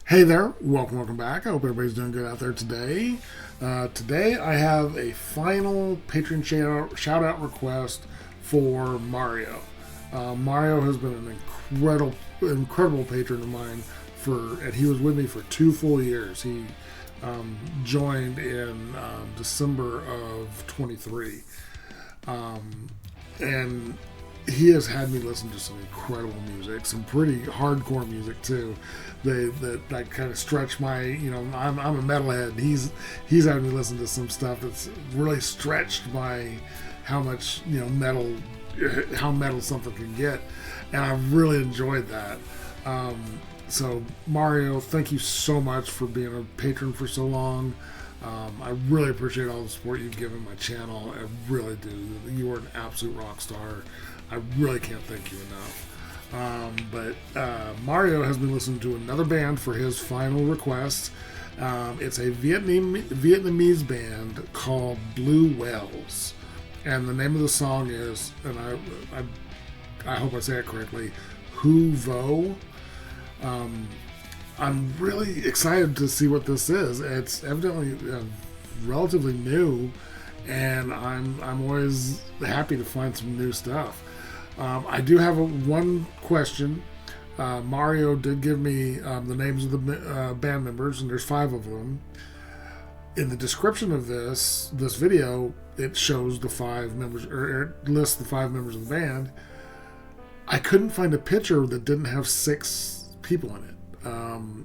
Hey there, welcome back. I hope everybody's doing good out there today. Today I have a final patron shout out request for Mario. Mario has been an incredible patron of mine and he was with me for 2 full years. He joined in December of 23. And he has had me listen to some incredible music, some pretty hardcore music too. That kind of stretch my, I'm a metalhead. And he's had me listen to some stuff that's really stretched my how much how metal something can get, and I've really enjoyed that. So Mario, thank you so much for being a patron for so long. I really appreciate all the support you've given my channel. I really do. You are an absolute rock star. I really can't thank you enough. But Mario has been listening to another band for his final request. It's a Vietnamese band called Blue Wells. And the name of the song is, and I hope I say it correctly, Hu Vo. I'm really excited to see what this is. It's evidently relatively new, and I'm always happy to find some new stuff. I do have one question. Mario did give me the names of the band members, and there's 5 of them. In the description of this video, it shows the 5 members, or it lists the 5 members of the band. I couldn't find a picture that didn't have 6 people in it.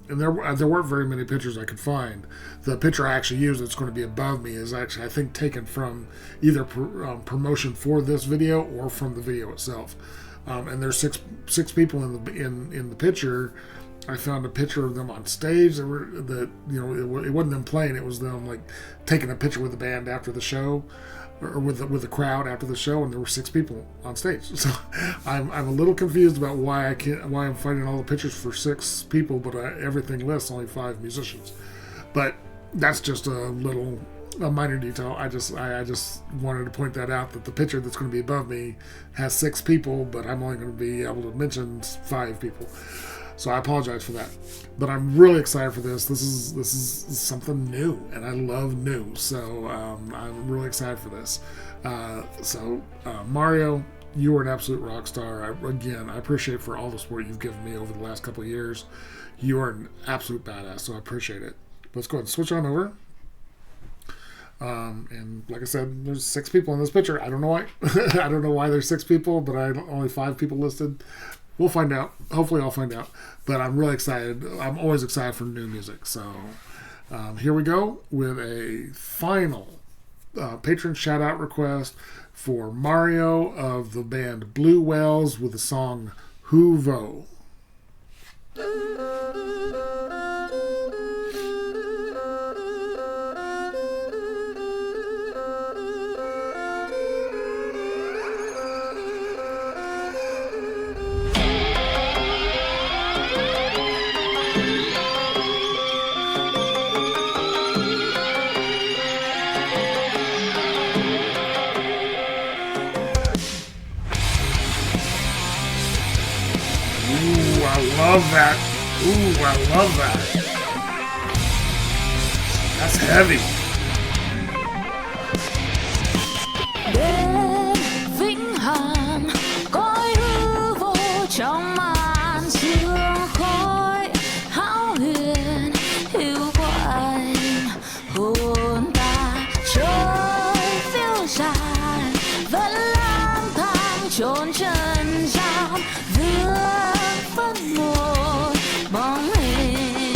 And there weren't very many pictures I could find. The picture I actually used that's going to be above me is actually, I think, taken from either promotion for this video or from the video itself. And there's six people in the picture. I found a picture of them on stage. It wasn't them playing. It was them like taking a picture with the band after the show, or with the crowd after the show, and there were 6 people on stage. So I'm a little confused about why I'm finding all the pictures for 6 people, but everything lists only 5 musicians. But that's just a minor detail. I just wanted to point that out, that the picture that's going to be above me has 6 people, but I'm only going to be able to mention 5 people. So I apologize for that, but I'm really excited for this. This is something new, and I love new. So I'm really excited for this. Mario, you are an absolute rock star. I appreciate for all the support you've given me over the last couple of years. You are an absolute badass, so I appreciate it. Let's go ahead and switch on over. And like I said, there's 6 people in this picture. I don't know why. I don't know why there's 6 people, but only 5 people listed. We'll find out. Hopefully I'll find out. But I'm really excited. I'm always excited for new music. So here we go with a final patron shout-out request for Mario of the band Blue Wells with the song Hu Vo. Love that. Ooh, I love that. That's heavy. Đêm vĩnh hằng cõi hư vô trong màn sương khói hão huyền hiu quạnh hồn ta trôi phiêu dài vẫn lang thang chốn trần gian vương phân một bóng hình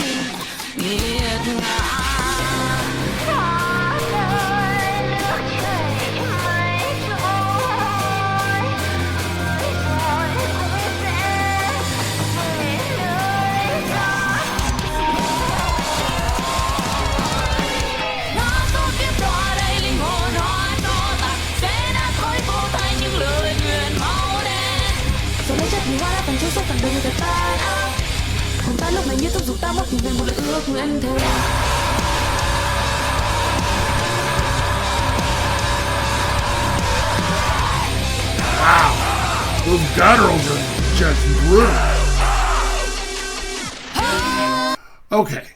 nghiệt ngã. Chút số phản đối người ta hồn ta lúc này như thúc giục ta móc tìm về một lời ước nguyện thề. Wow, those gutturals are just brutal. Okay.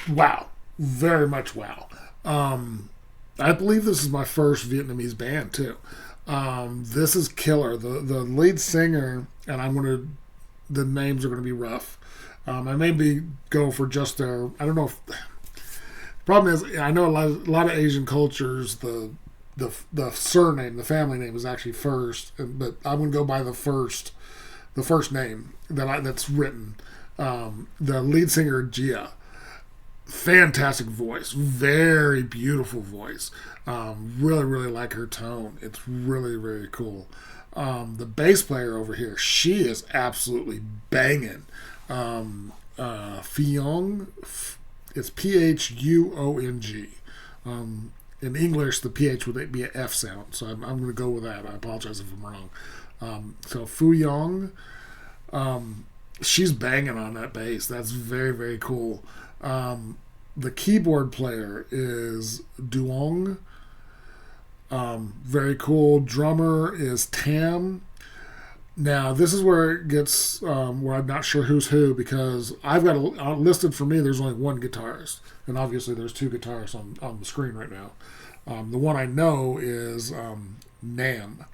Wow. Very much wow. I believe this is my first Vietnamese band too. This is killer. The lead singer, and the names are gonna be rough. I maybe go for just their. I don't know if. Problem is, I know a lot of Asian cultures. The surname, the family name, is actually first, but I'm gonna go by the first name that's written. The lead singer, Gia. Fantastic voice, very beautiful voice. Really, really like her tone. It's really, really cool. The bass player over here, she is absolutely banging. Phuong, it's Phuong. In English, the PH would be an F sound, so I'm going to go with that. I apologize if I'm wrong. So Phuong, she's banging on that bass. That's very, very cool. The keyboard player is Duong. Very cool. Drummer is Tam. Now, this is where it gets where I'm not sure who's who, because I've got listed for me, there's only one guitarist. And obviously there's two guitarists on the screen right now. The one I know is Nam.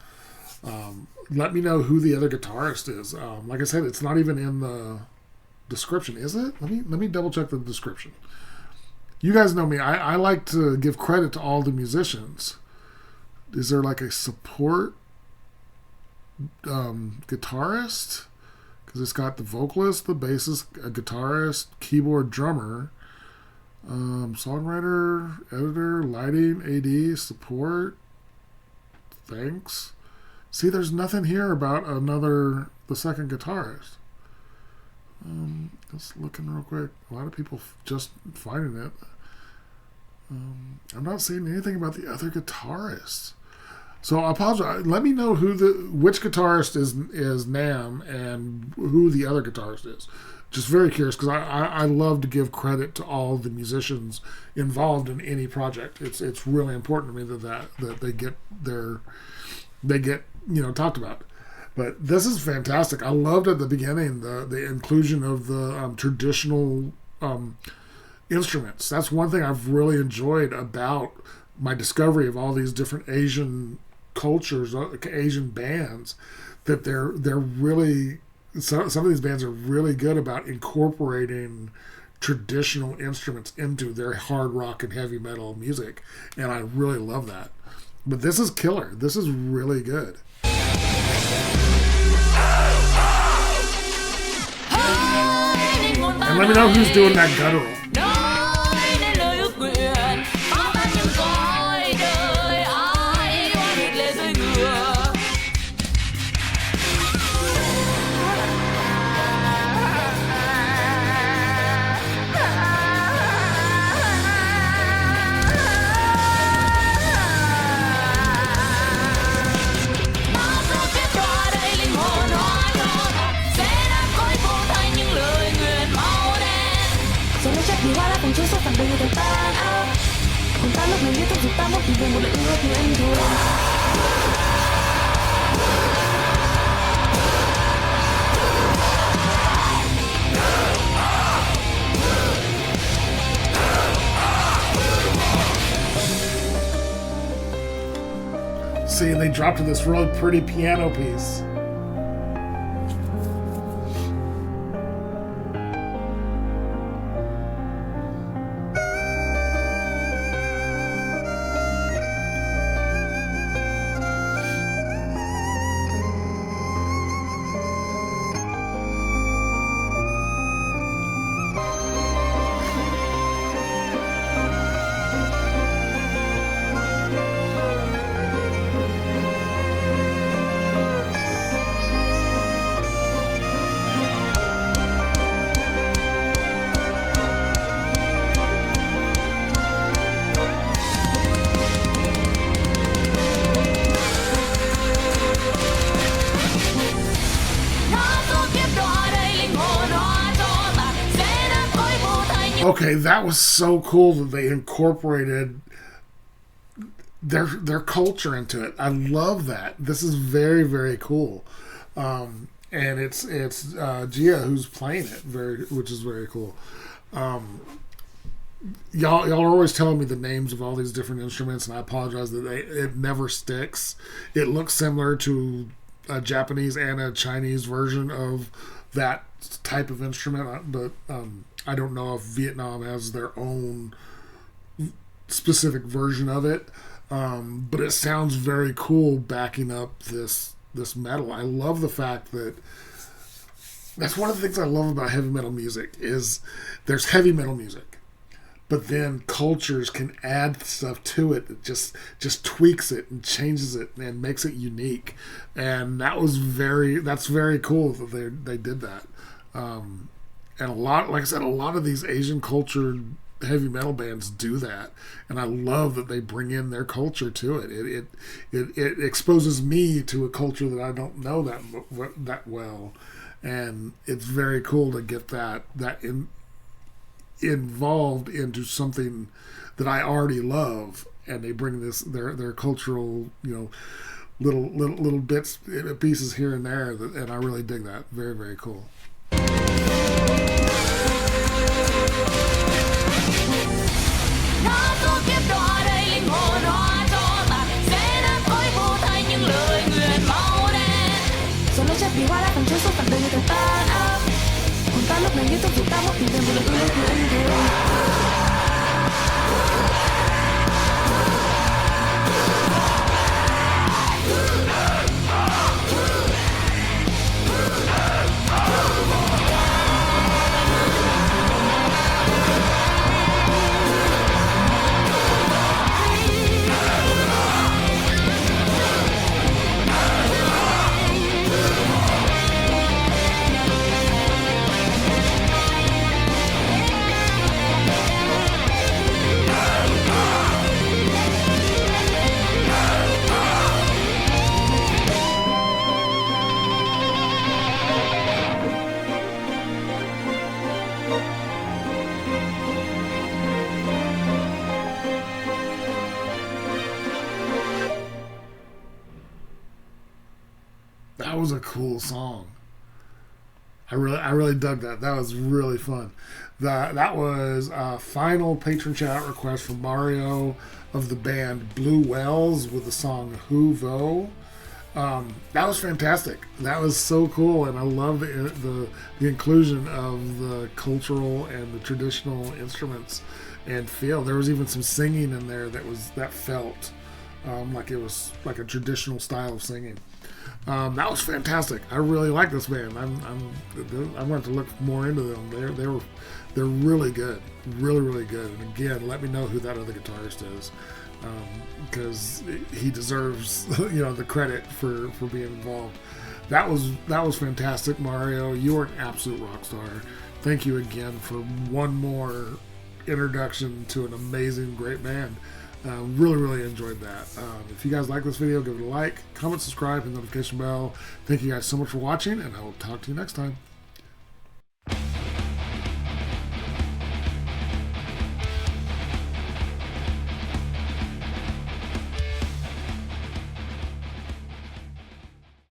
Let me know who the other guitarist is. Like I said, it's not even in the description, is it? Let me double check the description. You guys know me. I like to give credit to all the musicians. Is there like a support guitarist? Because it's got the vocalist, the bassist, a guitarist, keyboard, drummer, songwriter, editor, lighting, AD, support. Thanks. See, there's nothing here about the second guitarist. Just looking real quick. A lot of people just finding it. I'm not seeing anything about the other guitarists. So I apologize. Let me know which guitarist is Nam and who the other guitarist is. Just very curious, because I love to give credit to all the musicians involved in any project. It's really important to me that they get talked about. But this is fantastic. I loved at the beginning the inclusion of the traditional instruments. That's one thing I've really enjoyed about my discovery of all these different Asian cultures, Asian bands, that they're really, some of these bands are really good about incorporating traditional instruments into their hard rock and heavy metal music, and I really love that. But this is killer. This is really good. And let me know who's doing that guttural. Vì hoa lá cùng chiếu xuất phản đời thời tan áo. Cùng ta lúc này như thúc giục ta mốc tìm về một lời ước như anh thôi. See, they dropped to this really pretty piano piece. Okay, that was so cool that they incorporated their culture into it. I love that. This is very, very cool. And it's Gia who's playing it, which is very cool. Y'all are always telling me the names of all these different instruments, and I apologize that it never sticks. It looks similar to a Japanese and a Chinese version of that type of instrument, but I don't know if Vietnam has their own specific version of it. But it sounds very cool backing up this metal. I love the fact that that's one of the things I love about heavy metal music is there's heavy metal music, but then cultures can add stuff to it that just tweaks it and changes it and makes it unique. And that's very cool that they did that. And a lot, like I said, a lot of these Asian cultured heavy metal bands do that, and I love that they bring in their culture to it. It exposes me to a culture that I don't know that well, and it's very cool to get that involved into something that I already love, and they bring their cultural, little bits, pieces here and there, and I really dig that. Very, very cool. Nó cứ tiếp đọa đầy linh hồn hóa cho bạc sẽ nát khói vô thay những lời nguyền máu đen. Rồi nó chết vì hoa đã phần chưa suốt phần đời như thời tan áp. Hồn ta lúc này như thúc giục ta mất tìm về một lời ước của anh thường. That was a cool song. I really dug that. That was really fun. That was a final patron chat request from Mario of the band Blue Wells with the song Who Vo. That was fantastic. That was so cool, and I love the inclusion of the cultural and the traditional instruments and feel. There was even some singing in there that felt like it was like a traditional style of singing. That was fantastic. I really like this band. I'm going to look more into them. They're really good, really good. And again, let me know who that other guitarist is, because he deserves the credit for being involved. That was fantastic, Mario. You are an absolute rock star. Thank you again for one more introduction to an amazing, great band. Really enjoyed that. If you guys like this video, give it a like, comment, subscribe, and notification bell. Thank you guys so much for watching, and I will talk to you next time.